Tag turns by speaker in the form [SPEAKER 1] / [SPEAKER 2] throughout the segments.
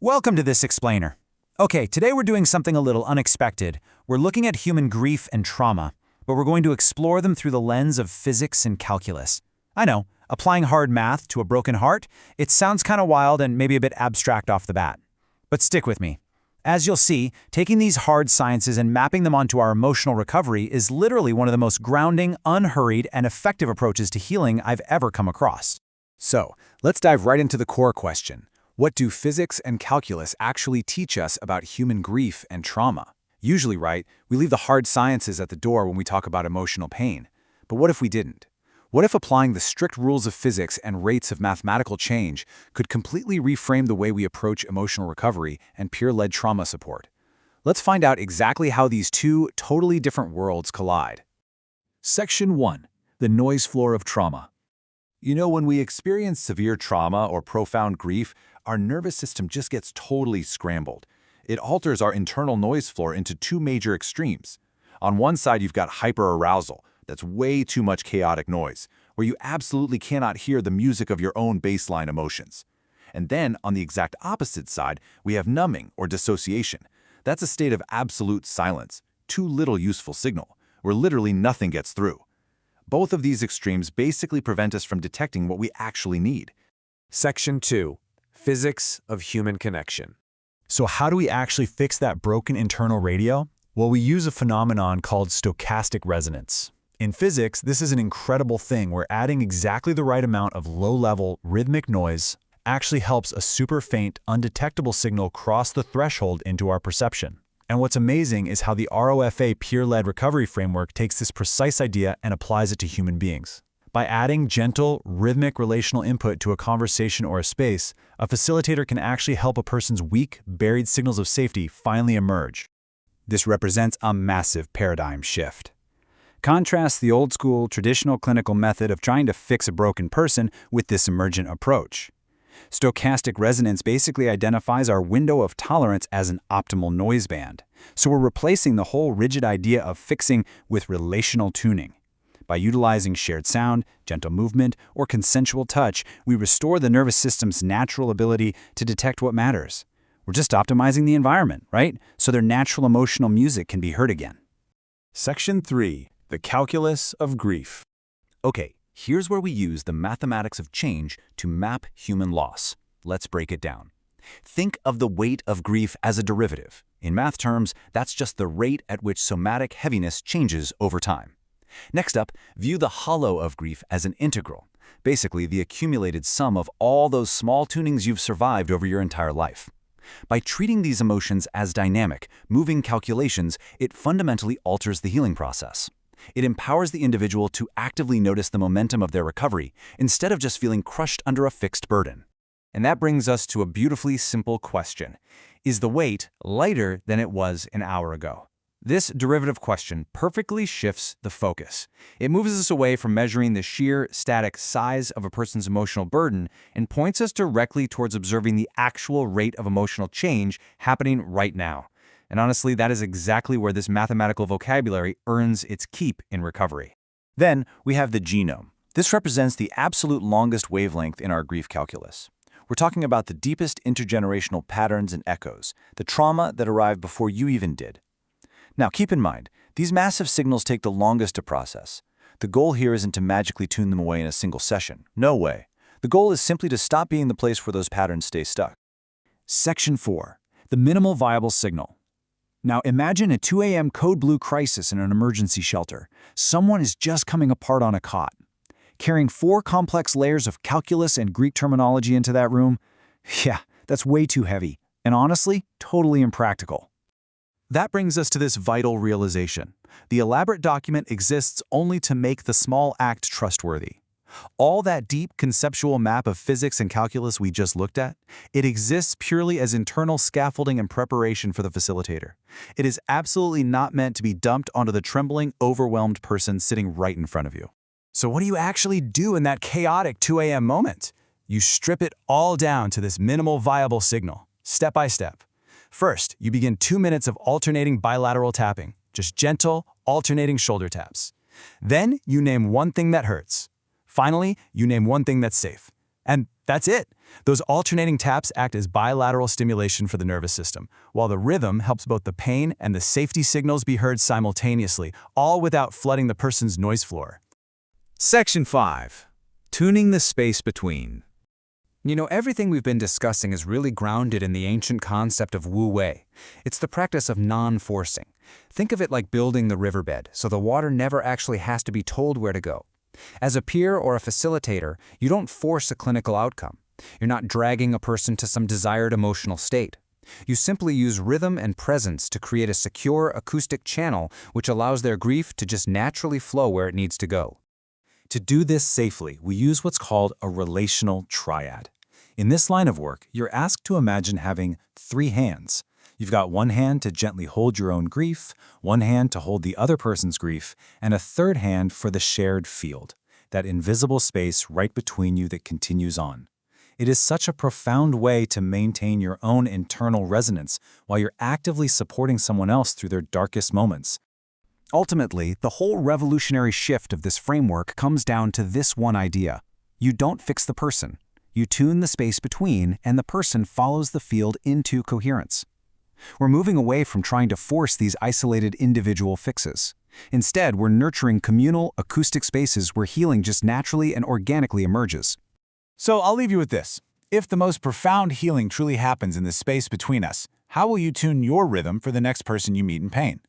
[SPEAKER 1] Welcome to this explainer. Okay, today we're doing something a little unexpected. We're looking at human grief and trauma, but we're going to explore them through the lens of physics and calculus. I know, applying hard math to a broken heart, it sounds kind of wild and maybe a bit abstract off the bat. But stick with me. As you'll see, taking these hard sciences and mapping them onto our emotional recovery is literally one of the most grounding, unhurried, and effective approaches to healing I've ever come across.
[SPEAKER 2] So, let's dive right into the core question. What do physics and calculus actually teach us about human grief and trauma? Usually, right, we leave the hard sciences at the door when we talk about emotional pain. But what if we didn't? What if applying the strict rules of physics and rates of mathematical change could completely reframe the way we approach emotional recovery and peer-led trauma support? Let's find out exactly how these two totally different worlds collide. Section 1. The noise floor of trauma. You know, when we experience severe trauma or profound grief, our nervous system just gets totally scrambled. It alters our internal noise floor into two major extremes. On one side, you've got hyperarousal. That's way too much chaotic noise, where you absolutely cannot hear the music of your own baseline emotions. And then, on the exact opposite side, we have numbing or dissociation. That's a state of absolute silence, too little useful signal, where literally nothing gets through. Both of these extremes basically prevent us from detecting what we actually need.
[SPEAKER 3] Section 2. Physics of human connection.
[SPEAKER 1] So how do we actually fix that broken internal radio? Well, we use a phenomenon called stochastic resonance. In physics, this is an incredible thing where adding exactly the right amount of low-level, rhythmic noise actually helps a super faint, undetectable signal cross the threshold into our perception. And what's amazing is how the ROFA peer-led recovery framework takes this precise idea and applies it to human beings. By adding gentle, rhythmic relational input to a conversation or a space, a facilitator can actually help a person's weak, buried signals of safety finally emerge. This represents a massive paradigm shift. Contrast the old-school, traditional clinical method of trying to fix a broken person with this emergent approach. Stochastic resonance basically identifies our window of tolerance as an optimal noise band. So we're replacing the whole rigid idea of fixing with relational tuning. By utilizing shared sound, gentle movement, or consensual touch, we restore the nervous system's natural ability to detect what matters. We're just optimizing the environment, right? So their natural emotional music can be heard again.
[SPEAKER 2] Section 3. The calculus of grief. Okay, here's where we use the mathematics of change to map human loss. Let's break it down. Think of the weight of grief as a derivative. In math terms, that's just the rate at which somatic heaviness changes over time. Next up, view the hollow of grief as an integral, basically the accumulated sum of all those small tunings you've survived over your entire life. By treating these emotions as dynamic, moving calculations, it fundamentally alters the healing process. It empowers the individual to actively notice the momentum of their recovery instead of just feeling crushed under a fixed burden. And that brings us to a beautifully simple question. Is the weight lighter than it was an hour ago? This derivative question perfectly shifts the focus. It moves us away from measuring the sheer, static size of a person's emotional burden and points us directly towards observing the actual rate of emotional change happening right now. And honestly, that is exactly where this mathematical vocabulary earns its keep in recovery. Then we have the genome. This represents the absolute longest wavelength in our grief calculus. We're talking about the deepest intergenerational patterns and echoes, the trauma that arrived before you even did. Now, keep in mind, these massive signals take the longest to process. The goal here isn't to magically tune them away in a single session. No way. The goal is simply to stop being the place where those patterns stay stuck. Section 4. The minimal viable signal. Now, imagine a 2 a.m. code blue crisis in an emergency shelter. Someone is just coming apart on a cot. Carrying 4 complex layers of calculus and Greek terminology into that room? Yeah, that's way too heavy. And honestly, totally impractical. That brings us to this vital realization. The elaborate document exists only to make the small act trustworthy. All that deep conceptual map of physics and calculus we just looked at, it exists purely as internal scaffolding and preparation for the facilitator. It is absolutely not meant to be dumped onto the trembling, overwhelmed person sitting right in front of you. So what do you actually do in that chaotic 2 a.m. moment? You strip it all down to this minimal viable signal, step by step. First, you begin 2 minutes of alternating bilateral tapping, just gentle, alternating shoulder taps. Then, you name one thing that hurts. Finally, you name one thing that's safe.
[SPEAKER 1] And that's it. Those alternating taps act as bilateral stimulation for the nervous system, while the rhythm helps both the pain and the safety signals be heard simultaneously, all without flooding the person's noise floor.
[SPEAKER 2] Section 5. Tuning the space between.
[SPEAKER 3] You know, everything we've been discussing is really grounded in the ancient concept of wu wei. It's the practice of non-forcing. Think of it like building the riverbed, so the water never actually has to be told where to go. As a peer or a facilitator, you don't force a clinical outcome. You're not dragging a person to some desired emotional state. You simply use rhythm and presence to create a secure acoustic channel which allows their grief to just naturally flow where it needs to go.
[SPEAKER 1] To do this safely, we use what's called a relational triad. In this line of work, you're asked to imagine having 3 hands. You've got one hand to gently hold your own grief, one hand to hold the other person's grief, and a third hand for the shared field, that invisible space right between you that continues on. It is such a profound way to maintain your own internal resonance while you're actively supporting someone else through their darkest moments.
[SPEAKER 2] Ultimately, the whole revolutionary shift of this framework comes down to this one idea. You don't fix the person. You tune the space between, and the person follows the field into coherence. We're moving away from trying to force these isolated individual fixes. Instead, we're nurturing communal, acoustic spaces where healing just naturally and organically emerges.
[SPEAKER 4] So I'll leave you with this. If the most profound healing truly happens in the space between us, how will you tune your rhythm for the next person you meet in pain?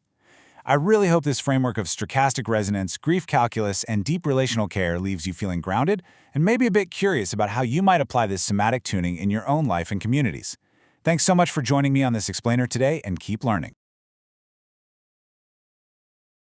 [SPEAKER 4] I really hope this framework of stochastic resonance, grief calculus, and deep relational care leaves you feeling grounded and maybe a bit curious about how you might apply this somatic tuning in your own life and communities. Thanks so much for joining me on this explainer today, and keep learning.